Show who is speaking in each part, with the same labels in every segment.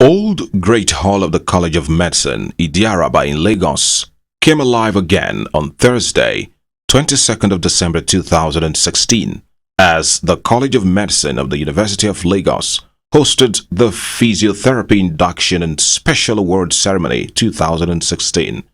Speaker 1: old Great Hall of the College of Medicine, Idiaraba in Lagos, came alive again on Thursday, 22nd of December 2016, as the College of Medicine of the University of Lagos hosted the Physiotherapy Induction and Special Award Ceremony 2016,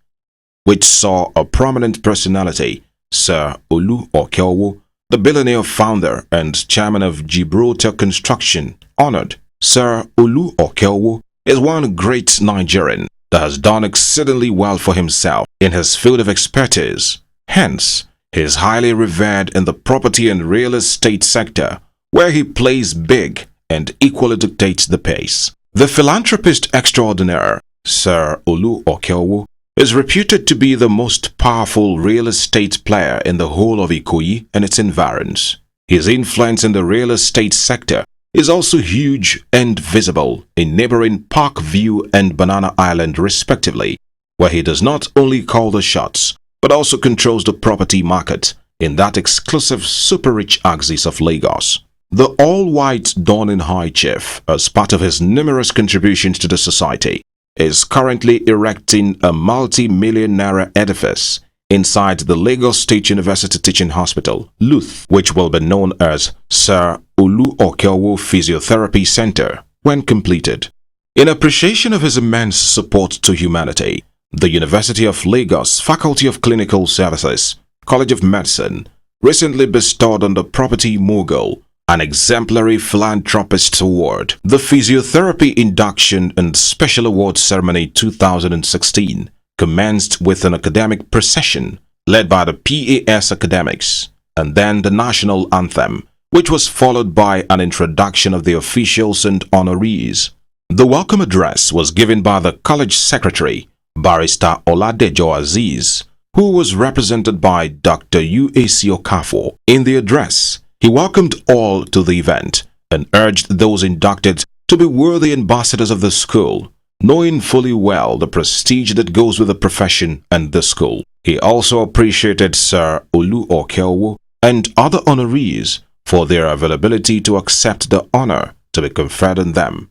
Speaker 1: which saw a prominent personality, Sir Ulu Oko, the billionaire founder and chairman of Gibraltar Construction, honored. Sir Ulu Oko is one great Nigerian that has done exceedingly well for himself in his field of expertise. Hence, he is highly revered in the property and real estate sector, where he plays big and equally dictates the pace. The philanthropist extraordinaire, Sir Ulu Oko, is reputed to be the most powerful real estate player in the whole of Ikoyi and its environs. His influence in the real estate sector is also huge and visible in neighboring Park View and Banana Island respectively, where he does not only call the shots, but also controls the property market in that exclusive super-rich axis of Lagos. The all-white Dawning High Chief, as part of his numerous contributions to the society, is currently erecting a multi-million naira edifice inside the Lagos State University Teaching Hospital, LUTH, which will be known as Sir Ulu Okeowo Physiotherapy Center when completed. In appreciation of his immense support to humanity, the University of Lagos Faculty of Clinical Services, College of Medicine, recently bestowed on the property mogul an exemplary philanthropist award. The Physiotherapy Induction and Special Award Ceremony 2016 commenced with an academic procession led by the PAS academics, and then the national anthem, which was followed by an introduction of the officials and honorees. The welcome address was given by the college secretary, Barrister Oladejo Aziz, who was represented by Dr. UAC Okafor. In the address, he welcomed all to the event and urged those inducted to be worthy ambassadors of the school, knowing fully well the prestige that goes with the profession and the school. He also appreciated Sir Ulu Okeowo and other honorees for their availability to accept the honor to be conferred on them.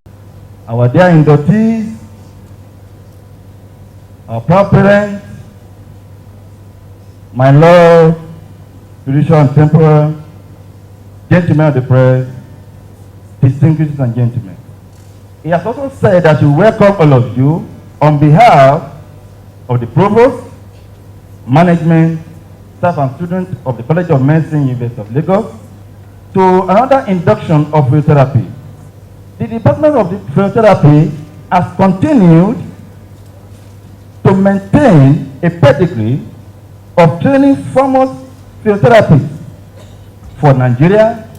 Speaker 2: Our dear inductees, our proud parents, my Lord, spiritual and temporal, gentlemen of the press, distinguished and gentlemen. He has also said that we welcome all of you on behalf of the Provost, Management, staff and students of the College of Medicine, University of Lagos, to another induction of physiotherapy. The Department of Physiotherapy has continued to maintain a pedigree of training famous physiotherapists for Nigeria,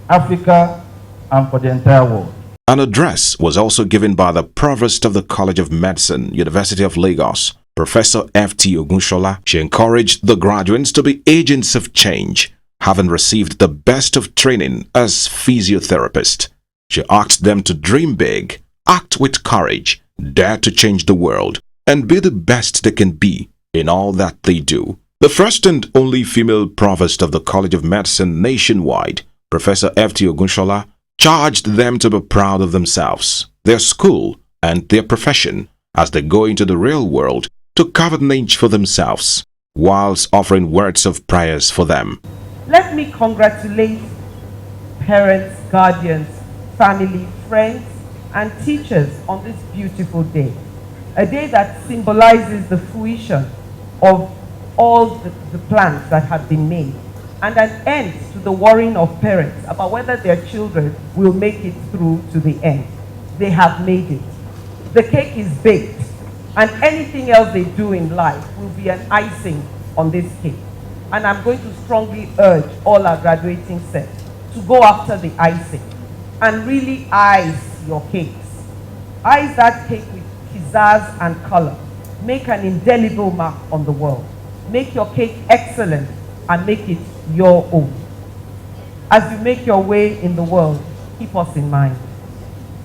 Speaker 2: Africa, and for the entire world.
Speaker 1: An address was also given by the Provost of the College of Medicine, University of Lagos, Professor F.T. Ogunshola. She encouraged the graduates to be agents of change, having received the best of training as physiotherapists. She asked them to dream big, act with courage, dare to change the world, and be the best they can be in all that they do. The first and only female provost of the College of Medicine nationwide, Professor F.T. Ogunshola, charged them to be proud of themselves, their school, and their profession as they go into the real world to carve a niche for themselves, whilst offering words of prayers for them.
Speaker 3: Let me congratulate parents, guardians, family, friends, and teachers on this beautiful day, a day that symbolizes the fruition of all the plans that have been made, and an end to the worrying of parents about whether their children will make it through to the end. They have made it. The cake is baked, and anything else they do in life will be an icing on this cake. And I'm going to strongly urge all our graduating set to go after the icing and really ice your cakes. Ice that cake with pizzazz and color. Make an indelible mark on the world. Make your cake excellent and make it your own. As you make your way in the world, keep us in mind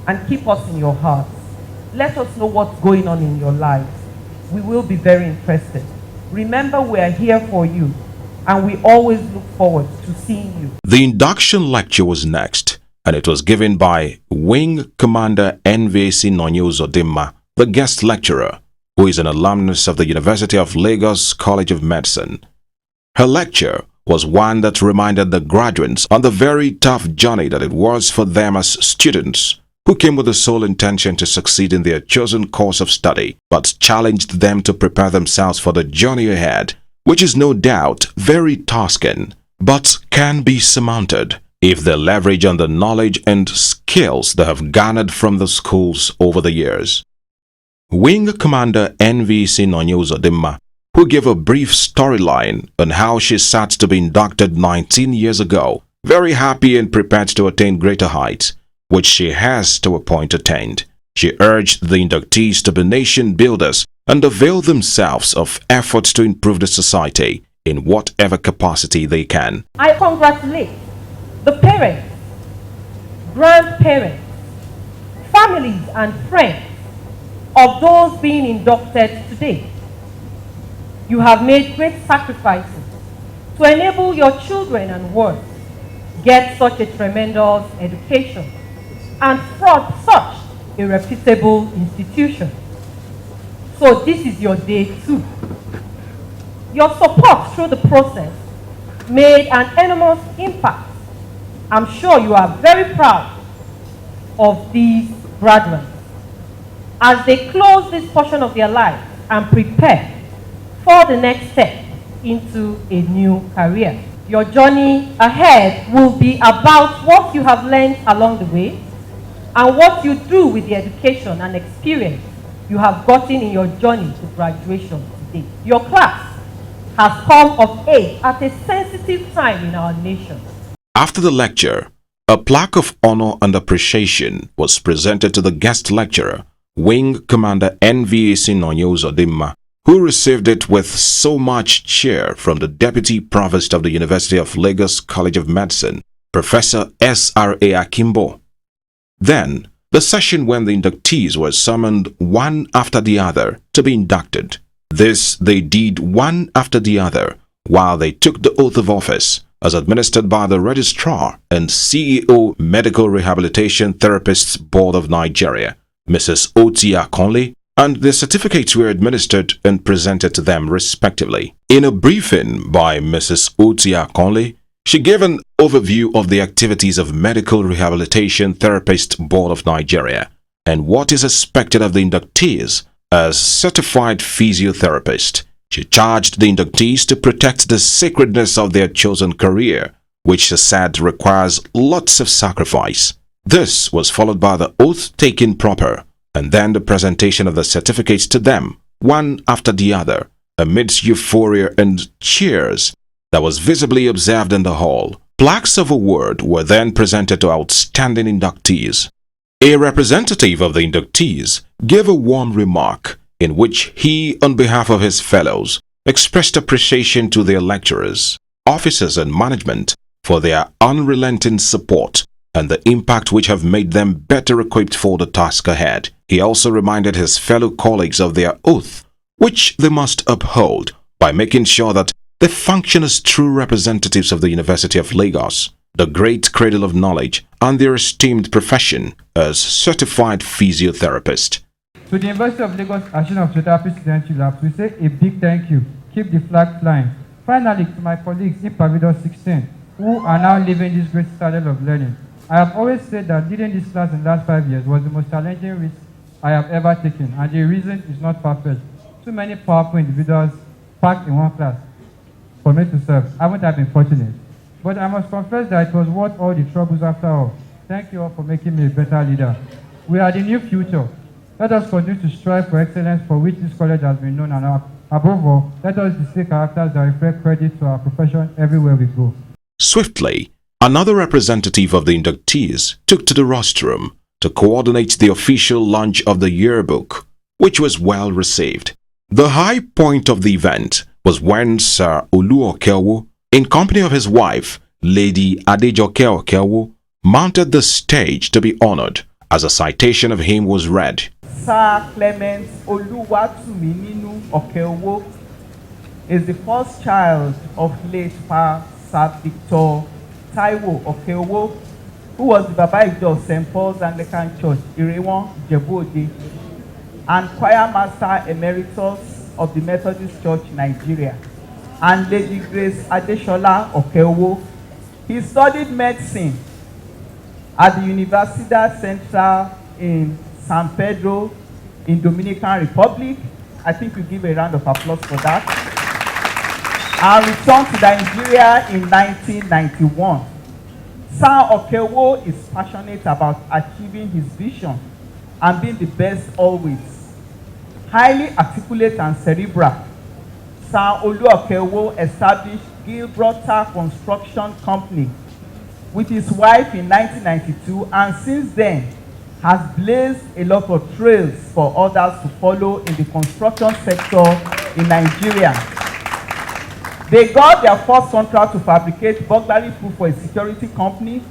Speaker 3: and keep us in your hearts. Let us know what's going on in your lives. We will be very interested. Remember, we are here for you, and we always look forward to seeing you.
Speaker 1: The induction lecture was next, and it was given by Wing Commander NVC Nonyozo Dimma, the guest lecturer, who is an alumnus of the University of Lagos College of Medicine. Her lecture was one that reminded the graduates on the very tough journey that it was for them as students who came with the sole intention to succeed in their chosen course of study, but challenged them to prepare themselves for the journey ahead, which is no doubt very tasking, but can be surmounted if they leverage on the knowledge and skills they have garnered from the schools over the years. Wing Commander NVC Nonyozo Dimma, who gave a brief storyline on how she sat to be inducted 19 years ago, very happy and prepared to attain greater heights, which she has to a point attained. She urged the inductees to be nation builders and avail themselves of efforts to improve the society in whatever capacity they can.
Speaker 3: I congratulate the parents, grandparents, families and friends of those being inducted today. You have made great sacrifices to enable your children and wards get such a tremendous education and from such a reputable institution. So this is your day too. Your support through the process made an enormous impact. I'm sure you are very proud of these graduates as they close this portion of their life and prepare for the next step into a new career. Your journey ahead will be about what you have learned along the way and what you do with the education and experience you have gotten in your journey to graduation today. Your class has come of age at a sensitive time in our nation.
Speaker 1: After the lecture, a plaque of honor and appreciation was presented to the guest lecturer, Wing Commander NVC Nonyozo Dimma, who received it with so much cheer from the Deputy Provost of the University of Lagos College of Medicine, Professor S.R.A. Akimbo. Then, the session when the inductees were summoned one after the other to be inducted. This they did one after the other while they took the oath of office as administered by the Registrar and CEO Medical Rehabilitation Therapists Board of Nigeria, Mrs. Otia Conley, and the certificates were administered and presented to them respectively. In a briefing by Mrs. Otia Conley, she gave an overview of the activities of Medical Rehabilitation Therapist Board of Nigeria and what is expected of the inductees as certified physiotherapist. She charged the inductees to protect the sacredness of their chosen career, which she said requires lots of sacrifice. This was followed by the oath taken proper and then the presentation of the certificates to them, one after the other, amidst euphoria and cheers that was visibly observed in the hall. Plaques of award were then presented to outstanding inductees. A representative of the inductees gave a warm remark in which he, on behalf of his fellows, expressed appreciation to their lecturers, officers and management for their unrelenting support and the impact which have made them better equipped for the task ahead. He also reminded his fellow colleagues of their oath, which they must uphold by making sure that they function as true representatives of the University of Lagos, the great cradle of knowledge, and their esteemed profession as certified physiotherapist.
Speaker 4: To the University of Lagos Association of Physiotherapy Student Labs, we say a big thank you. Keep the flag flying. Finally, to my colleagues in Pavido 16, who are now living this great style of learning. I have always said that leading this class in the last 5 years was the most challenging risk I have ever taken, and the reason is not perfect. Too many powerful individuals packed in one class for me to serve. I wouldn't have been fortunate. But I must confess that it was worth all the troubles after all. Thank you all for making me a better leader. We are the new future. Let us continue to strive for excellence for which this college has been known, and above all, let us display characters that reflect credit to our profession everywhere we go.
Speaker 1: Swiftly, another representative of the inductees took to the rostrum to coordinate the official launch of the yearbook, which was well received. The high point of the event was when Sir Ulu Oko, in company of his wife, Lady Adejoke Okeowo, mounted the stage to be honored as a citation of him was read.
Speaker 5: Sir Clement Oluwatumininu Okeowo is the first child of late Pa Sir Victor Taiwo Okeowo, who was the Baba Ijo of St. Paul's Anglican Church, Irewon, Ijebu-Ode, and Choir Master Emeritus of the Methodist Church, Nigeria, and Lady Grace Adeshola Okeowo. He studied medicine at the Universidad Central in San Pedro in Dominican Republic. I think we give a round of applause for that. And returned to Nigeria in 1991. Sir Okeowo is passionate about achieving his vision and being the best always. Highly articulate and cerebral, Sir Ulu Okeowo established Gibraltar Construction Company with his wife in 1992, and since then has blazed a lot of trails for others to follow in the construction sector in Nigeria. They got their first contract to fabricate burglary proof for a security company.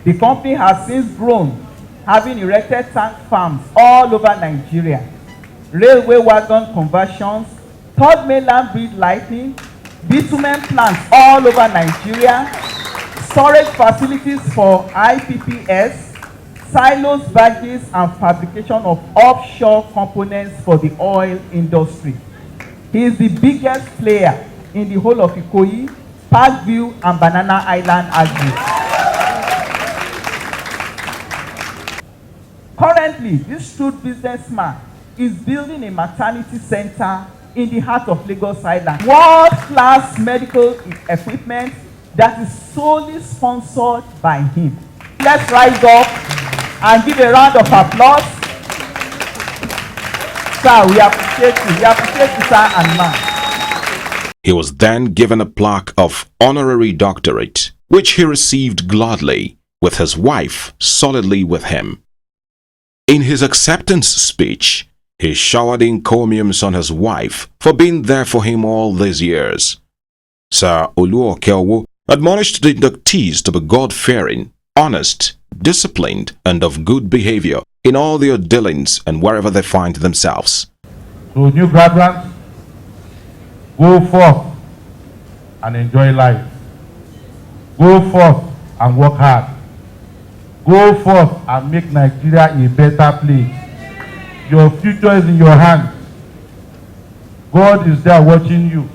Speaker 5: The company has since grown, having erected tank farms all over Nigeria, railway wagon conversions, third mainland bridge lighting, bitumen plants all over Nigeria, storage facilities for IPPS, silos, barges, and fabrication of offshore components for the oil industry. He is the biggest player in the whole of Ikoyi, Parkview, and Banana Island agri. Currently, this shrewd businessman is building a maternity center in the heart of Lagos Island. World-class medical equipment that is solely sponsored by him. Let's rise up and give a round of applause. Sir, we appreciate you. We appreciate you, sir and ma'am.
Speaker 1: He was then given a plaque of honorary doctorate, which he received gladly, with his wife solidly with him. In his acceptance speech, he showered encomiums on his wife for being there for him all these years. Sir Ulu Okeowo admonished the inductees to be God-fearing, honest, disciplined, and of good behavior in all their dealings and wherever they find themselves.
Speaker 2: So new graduates, go forth and enjoy life. Go forth and work hard. Go forth and make Nigeria a better place. Your future is in your hands. God is there watching you.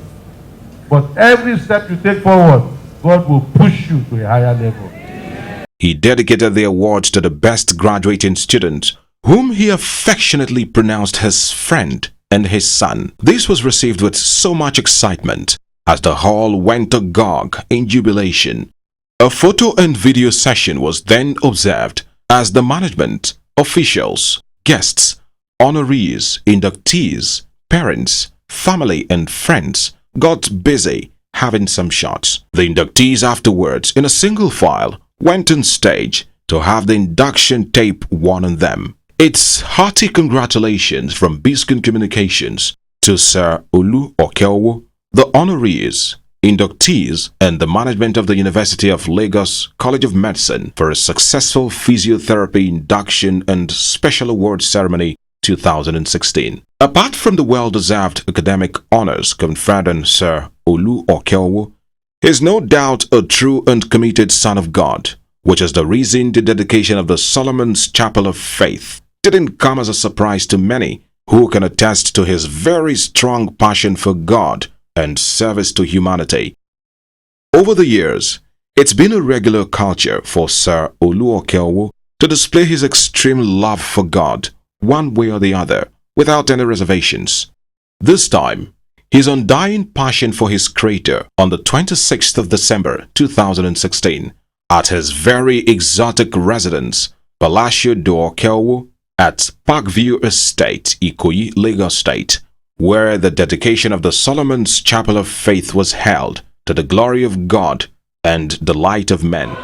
Speaker 2: But every step you take forward, God will push you to a higher level.
Speaker 1: He dedicated the awards to the best graduating student, whom he affectionately pronounced his friend and his son. This was received with so much excitement as the hall went agog in jubilation. A photo and video session was then observed as the management, officials, guests, honorees, inductees, parents, family, and friends got busy having some shots. The inductees afterwards, in a single file, went on stage to have the induction tape worn on them. It's hearty congratulations from Biscun Communications to Sir Ulu Okeowo, the honorees, inductees, and the management of the University of Lagos College of Medicine for a successful physiotherapy induction and special awards ceremony 2016. Apart from the well-deserved academic honors conferred on Sir Ulu Okeowo, he is no doubt a true and committed son of God, which is the reason the dedication of the Solomon's Chapel of Faith didn't come as a surprise to many who can attest to his very strong passion for God and service to humanity. Over the years, it's been a regular culture for Sir Ulu Okeowo to display his extreme love for God, one way or the other, without any reservations. This time, his undying passion for his Creator on the 26th of December 2016 at his very exotic residence, Palacio do Okeowo, at Parkview Estate, Ikoyi, Lagos State, where the dedication of the Solomon's Chapel of Faith was held to the glory of God and the light of men.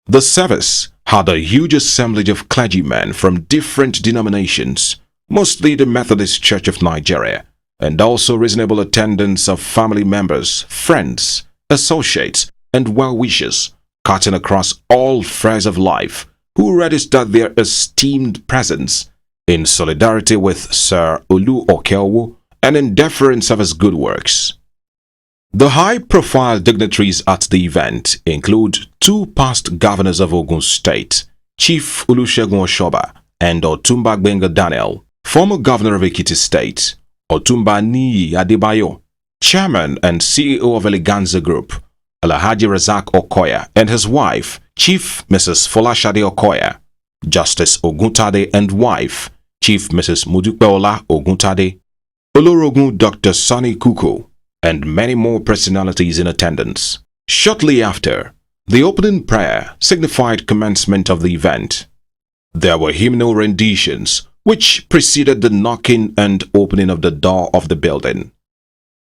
Speaker 1: The service had a huge assemblage of clergymen from different denominations, mostly the Methodist Church of Nigeria, and also reasonable attendance of family members, friends, associates, and well-wishers, cutting across all spheres of life, who registered their esteemed presence in solidarity with Sir Ulu Oko and in deference of his good works. The high-profile dignitaries at the event include two past governors of Ogun State, Chief Olusegun Oshoba and Otumba Gbenga Daniel, former governor of Ekiti State, Otumba Niyi Adebayo, chairman and CEO of Eleganza Group, Alhaji Razak Okoya and his wife, Chief Mrs. Folashade Okoya, Justice Oguntade and wife, Chief Mrs. Mudupeola Oguntade, Olorogun Dr. Sani Kuku, and many more personalities in attendance. Shortly after, the opening prayer signified commencement of the event. There were hymnal renditions which preceded the knocking and opening of the door of the building.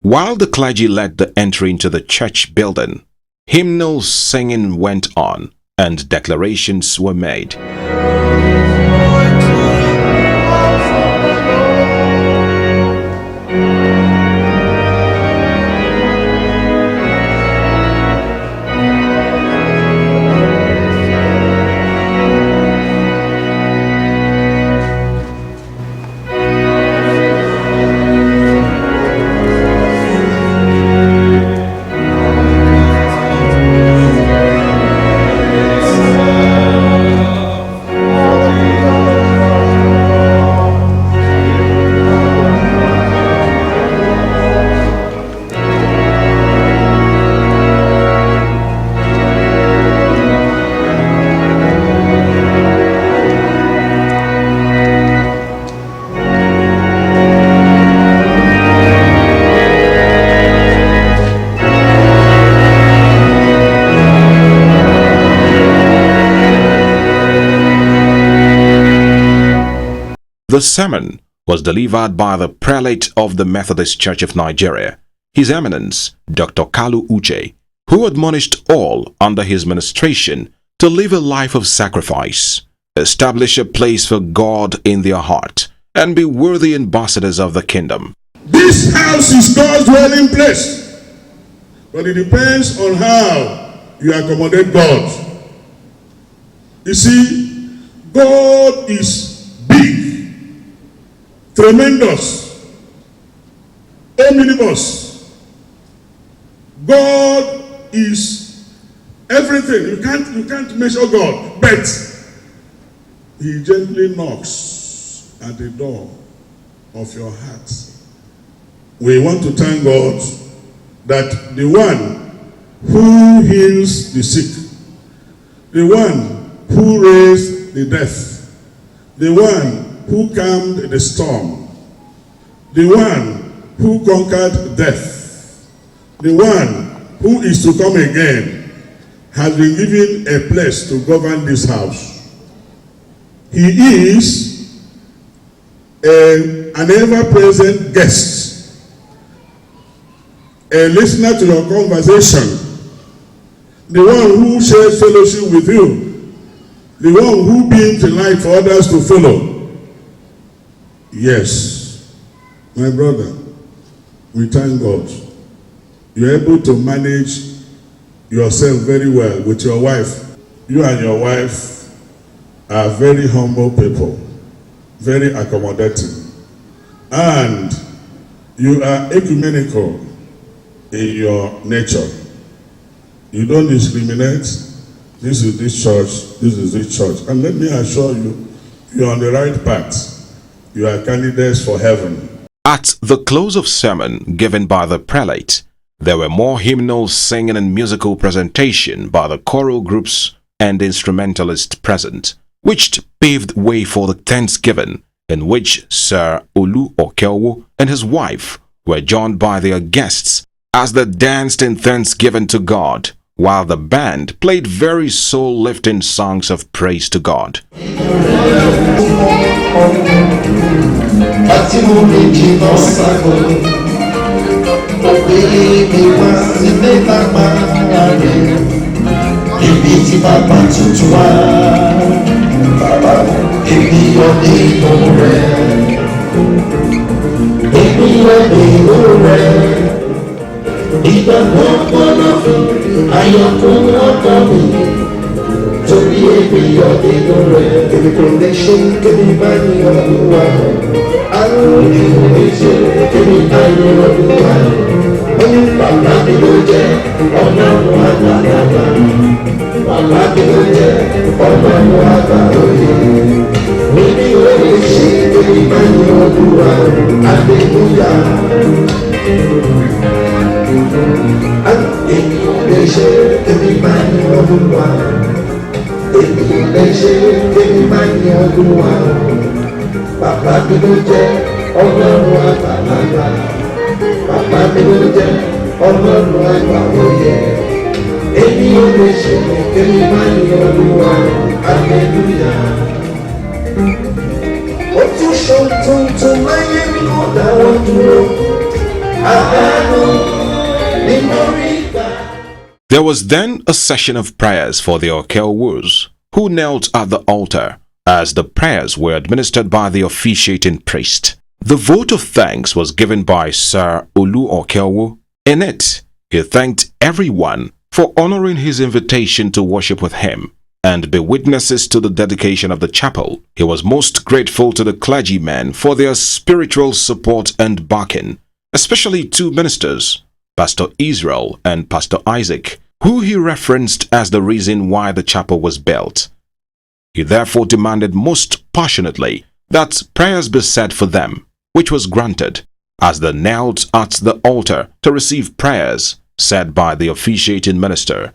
Speaker 1: While the clergy led the entry into the church building, hymnal singing went on and declarations were made. The sermon was delivered by the prelate of the Methodist Church of Nigeria, His Eminence Dr. Kalu Uche, who admonished all under his ministration to live a life of sacrifice, establish a place for God in their heart, and be worthy ambassadors of the kingdom.
Speaker 6: This house is God's dwelling place, but it depends on how you accommodate God. You see, God is big, tremendous, omnibus. God is everything. You can't measure God, but He gently knocks at the door of your heart. We want to thank God that the one who heals the sick, the one who raised the deaf, the one who calmed the storm, the one who conquered death, the one who is to come again, has been given a place to govern this house. He is an ever-present guest, a listener to your conversation, the one who shares fellowship with you, the one who beams a light for others to follow. Yes, my brother, we thank God. You're able to manage yourself very well with your wife. You and your wife are very humble people, very accommodating, and you are ecumenical in your nature. You don't discriminate. This is this church, this is this church. And let me assure you, you're on the right path. You are candidates for heaven.
Speaker 1: At the close of sermon given by the prelate, there were more hymnals, singing and musical presentation by the choral groups and instrumentalists present, which paved way for the Thanksgiving, in which Sir Ulu Okeowo and his wife were joined by their guests as they danced in thanksgiving to God, while the band played very soul-lifting songs of praise to God.
Speaker 7: tí bàbá tuntun wá. Bàbá èmi ọdẹ ìlú rẹ̀. Èmi ọdẹ ìlú rẹ̀. Ìgbàgbọ́ gbọ́dọ̀ fi àyọkún ọkọ mi. Torí èmi ọdẹ ìlú rẹ̀. Èmi kò lè ṣe kébi bá ní ọdún wa. Àwọn èmi kò lè ṣe kébi bá ní ọdún wa. Bàbá mi ló jẹ́ ọlọ́run àgbàlagbà. Bàbá mi ló jẹ́ ọlọ́run àgbàlóye. Mi ní òye ṣe èyí máa ń yọ Olúwa. Aleluya. Èmi ò lè ṣe èmi máa ń yọ Olúwa. Èmi ò lè ṣe èmi máa ń yọ Olúwa. Bàbá mi ló jẹ́ ọlọ́run àgbàlagbà. Bàbá mi ló jẹ́ ọlọ́run àgbàwòye. Èmi ò lè ṣe èmi máa ń yọ Olúwa. Aleluya. Ó tún ṣe tuntun láyé mi kò dáwọ́ dúró. Àánú ni mo rí gbà.
Speaker 1: There was then a session of prayers for the Okeowos, who knelt at the altar as the prayers were administered by the officiating priest. The vote of thanks was given by Sir Ulu Oko. In it, he thanked everyone for honoring his invitation to worship with him and be witnesses to the dedication of the chapel. He was most grateful to the clergymen for their spiritual support and backing, especially two ministers, Pastor Israel and Pastor Isaac, who he referenced as the reason why the chapel was built. He therefore demanded most passionately that prayers be said for them, which was granted, as they knelt at the altar to receive prayers said by the officiating minister.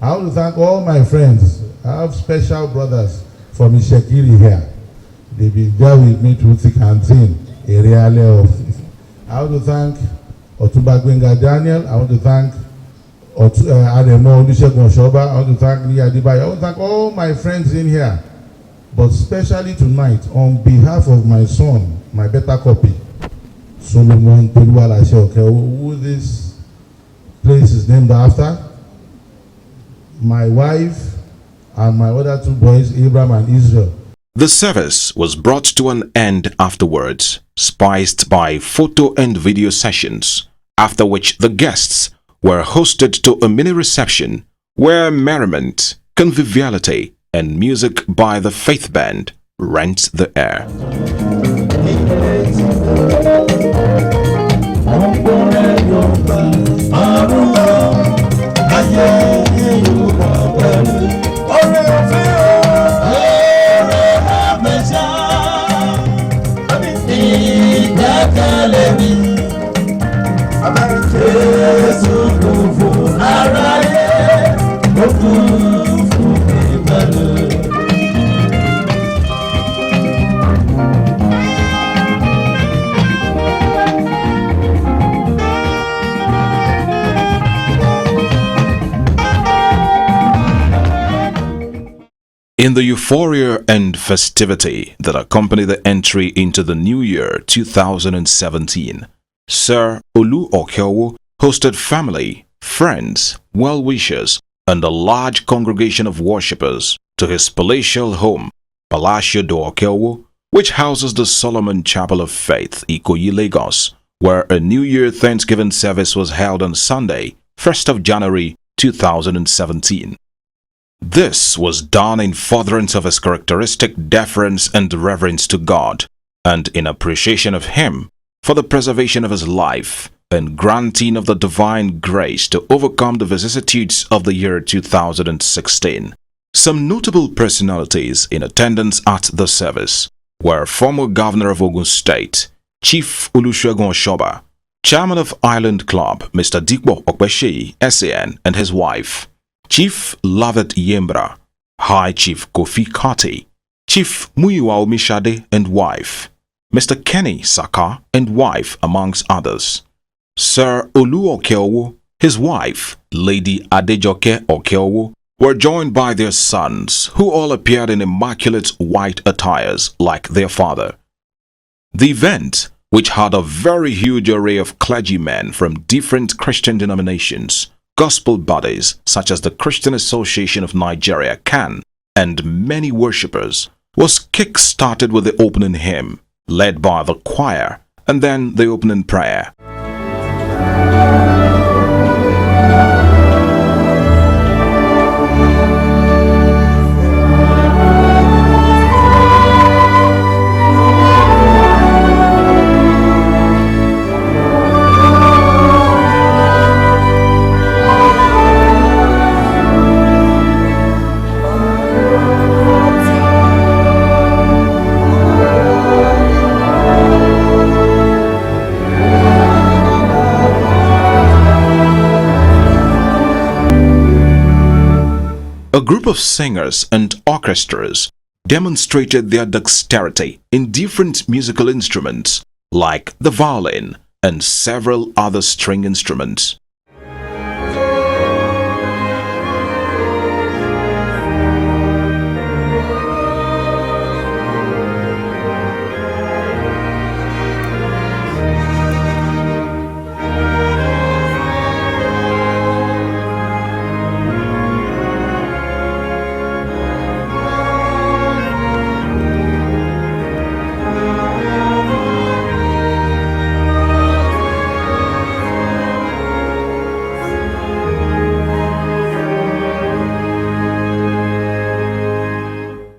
Speaker 8: I want to thank all my friends. I have special brothers from Ishekiri here. They've been there with me through thick and thin. I want to thank Otumba Gwenga Daniel. I want to thank Ademo Olusegun Oshoba. I want to thank Nia Adibayo. I want to thank all my friends in here. But especially tonight, on behalf of my son, my better copy, Solomon Toluwalashe Okeowo, who this place is named after, my wife, and my other two boys, Abraham and Israel.
Speaker 1: The service was brought to an end afterwards, spiced by photo and video sessions, after which the guests were hosted to a mini reception where merriment, conviviality, and music by the faith band rent the air. In the euphoria and festivity that accompanied the entry into the new year 2017, Sir Ulu Oko hosted family, friends, well-wishers, and a large congregation of worshippers to his palatial home, Palacio do Okeowo, which houses the Solomon Chapel of Faith, Ikoyi, Lagos, where a New Year Thanksgiving service was held on Sunday, 1st of January 2017. This was done in furtherance of his characteristic deference and reverence to God, and in appreciation of Him for the preservation of his life and granting of the divine grace to overcome the vicissitudes of the year 2016. Some notable personalities in attendance at the service were former Governor of Ogun State, Chief Olusegun Oshoba, Chairman of Island Club, Mr. Dikbo Okpesheyi, SAN, and his wife, Chief Lavet Yembra, High Chief Kofi Kati, Chief Muyiwa Omishade and wife, Mr. Kenny Saka and wife, amongst others. Sir Ulu Okeowo, his wife, Lady Adejoke Okeowo, were joined by their sons, who all appeared in immaculate white attires like their father. The event, which had a very huge array of clergymen from different Christian denominations, gospel bodies such as the Christian Association of Nigeria (CAN) and many worshippers, was kick-started with the opening hymn, led by the choir, and then the opening prayer. A group of singers and orchestras demonstrated their dexterity in different musical instruments like the violin and several other string instruments.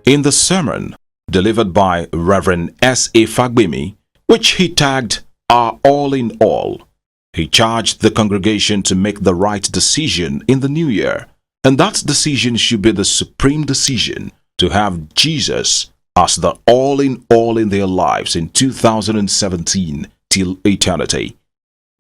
Speaker 1: In the sermon delivered by Reverend S.A. Fagbemi, which he tagged "Our All in All," he charged the congregation to make the right decision in the new year, and that decision should be the supreme decision to have Jesus as the all in their lives in 2017 till eternity.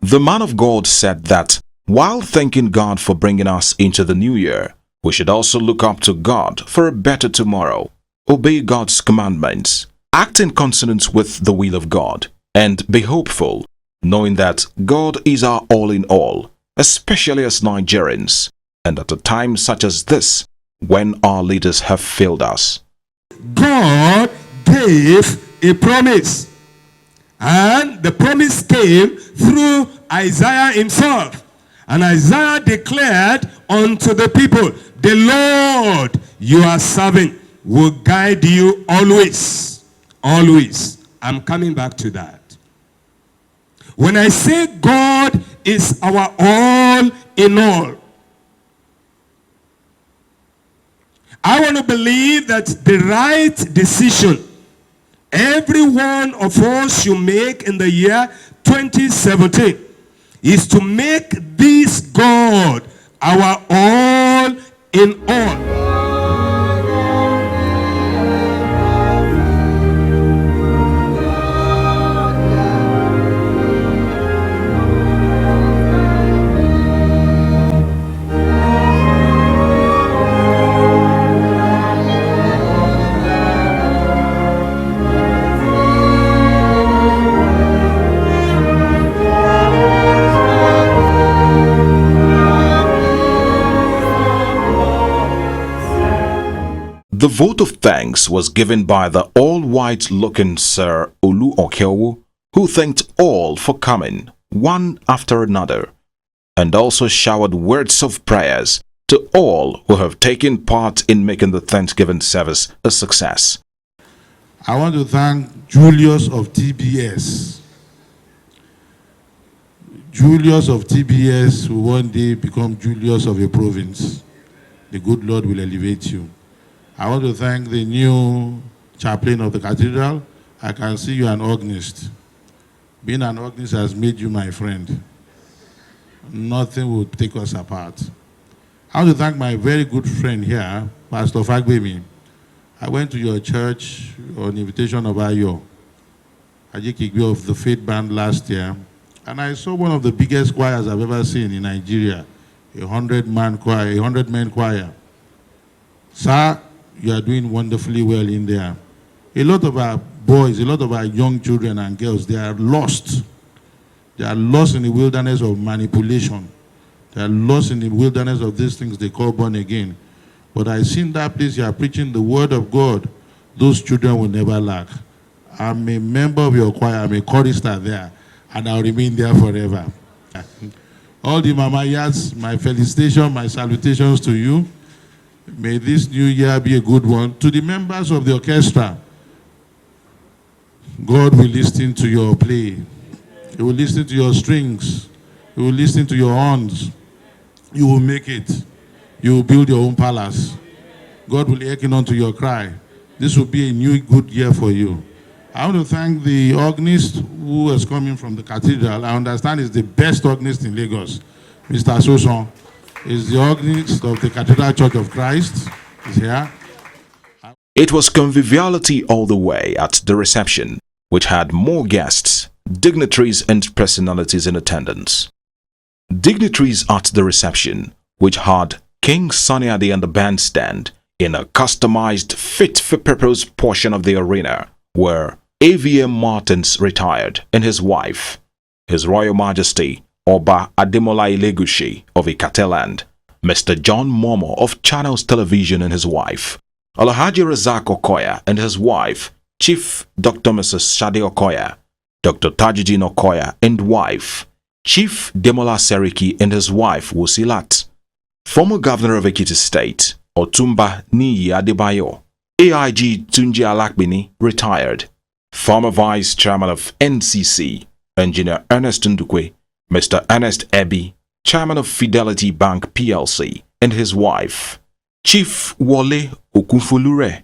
Speaker 1: The man of God said that while thanking God for bringing us into the new year, we should also look up to God for a better tomorrow, obey God's commandments, act in consonance with the will of God, and be hopeful, knowing that God is our all in all, especially as Nigerians, and at a time such as this, when our leaders have failed us.
Speaker 9: God gave a promise, and the promise came through Isaiah himself. And Isaiah declared unto the people, the Lord you are serving will guide you always. Always. I'm coming back to that. When I say God is our all in all, I want to believe that the right decision every one of us should make in the year 2017 is to make this God our all in all.
Speaker 1: The vote of thanks was given by the all-white-looking Sir Ulu Oko, who thanked all for coming, one after another, and also showered words of prayers to all who have taken part in making the Thanksgiving service a success.
Speaker 8: I want to thank Julius of TBS. Julius of TBS will one day become Julius of a province. The good Lord will elevate you. I want to thank the new chaplain of the cathedral. I can see you an organist. Being an organist has made you my friend. Nothing will take us apart. I want to thank my very good friend here, Pastor Fagbemi. I went to your church on invitation of Ayo, Ajikigwe of the Faith Band last year, and I saw one of the biggest choirs I've ever seen in Nigeria, a 100-man choir, a 100-man choir. Sir, you are doing wonderfully well in there. A lot of our boys, a lot of our young children and girls, they are lost. They are lost in the wilderness of manipulation. They are lost in the wilderness of these things they call born again. But I see in that place you are preaching the word of God. Those children will never lack. I'm a member of your choir. I'm a chorister there. And I'll remain there forever. All the mamayas, my felicitation, my salutations to you. May this new year be a good one. To the members of the orchestra, God will listen to your play. He will listen to your strings. He will listen to your horns. You will make it. You will build your own palace. God will hearken unto your cry. This will be a new good year for you. I want to thank the organist who is coming from the cathedral. I understand is the best organist in Lagos. Mr. Soson is the organist of the Cathedral Church of Christ. He's here.
Speaker 1: It was conviviality all the way at the reception, which had more guests, dignitaries and personalities in attendance. Dignitaries at the reception, which had King Sunny Ade and the bandstand in a customized fit-for-purpose portion of the arena, were AVM Martins retired and his wife, His Royal Majesty Oba Ademola Ilegushi of Ikateland, Mr. John Momo of Channels Television and his wife, Alhaji Razak Okoya and his wife, Chief Dr. Mrs. Shade Okoya, Dr. Tajudeen Okoya and wife, Chief Demola Seriki and his wife Wusilat, former Governor of Ekiti State, Otumba Niyi Adebayo, AIG Tunji Alakbini, retired, former Vice Chairman of NCC, Engineer Ernest Ndukwe, Mr. Ernest Ebi, Chairman of Fidelity Bank PLC, and his wife, Chief Wole Okunfolure,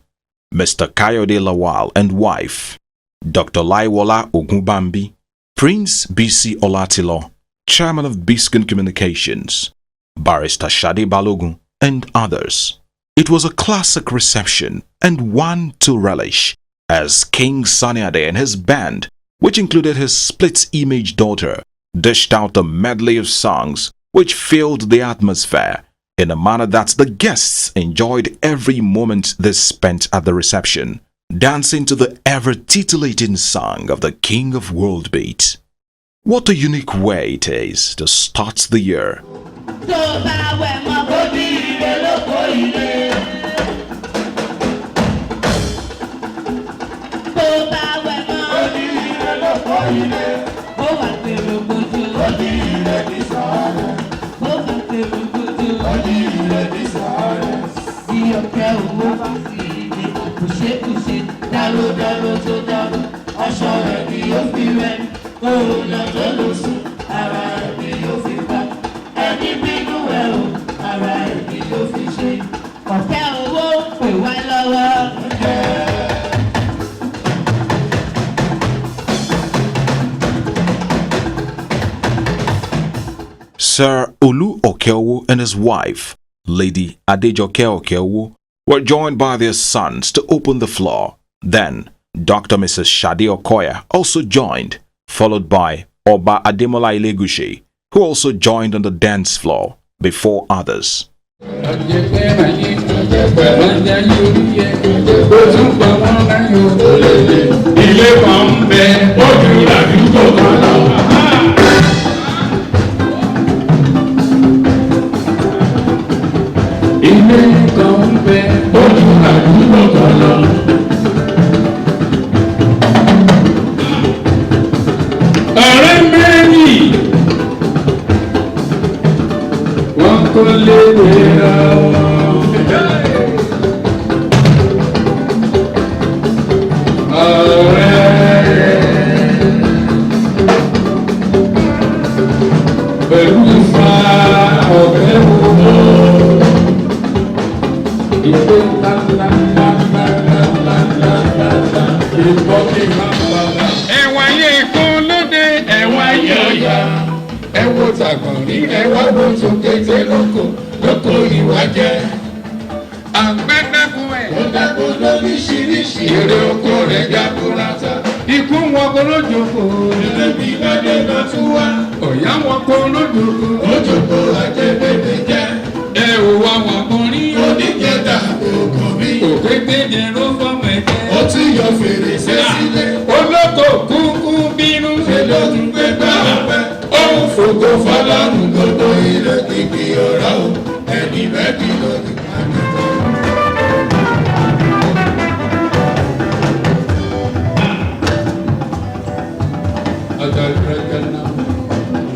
Speaker 1: Mr. Kayode Lawal and wife, Dr. Laiwola Ogunbambi, Prince BC Olatilo, Chairman of Biscayne Communications, Barrister Shade Balogun, and others. It was a classic reception and one to relish, as King Sunny Ade and his band, which included his split-image daughter, dished out a medley of songs which filled the atmosphere in a manner that the guests enjoyed every moment they spent at the reception, dancing to the ever-titillating song of the King of World Beat. What a unique way it is to start the year. Sir Ulu Okeowo and his wife, Lady Adejoke Okeowo, were joined by their sons to open the floor. Then, Dr. Mrs. Shade Okoya also joined, followed by Oba Ademola Ilegushi, who also joined on the dance floor before others.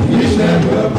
Speaker 10: He's never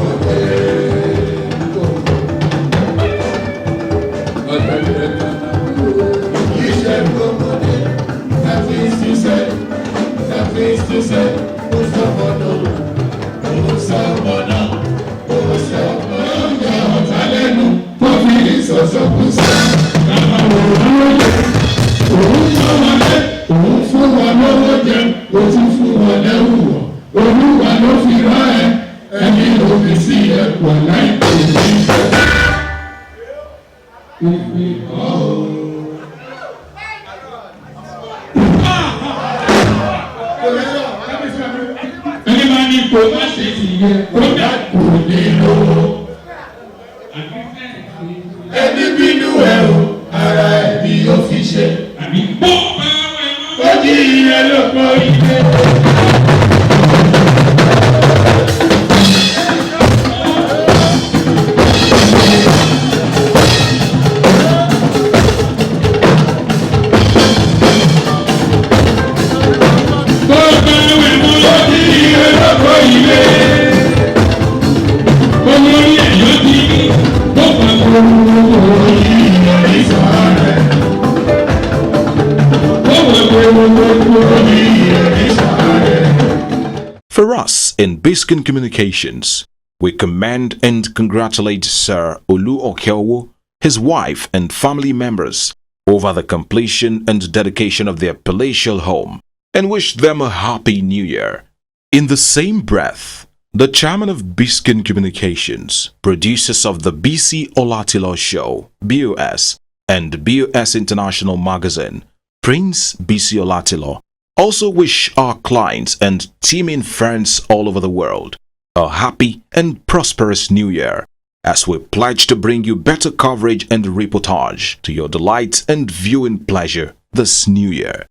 Speaker 1: For us in Biskin Communications, we commend and congratulate Sir Ulu Okeowo, his wife and family members over the completion and dedication of their palatial home and wish them a happy new year. In the same breath, the chairman of Biskin Communications, producers of the BC Olatilo Show, BOS, and BOS International Magazine, Prince BC Olatilo, also wish our clients and teaming friends all over the world a happy and prosperous new year as we pledge to bring you better coverage and reportage to your delight and viewing pleasure this new year.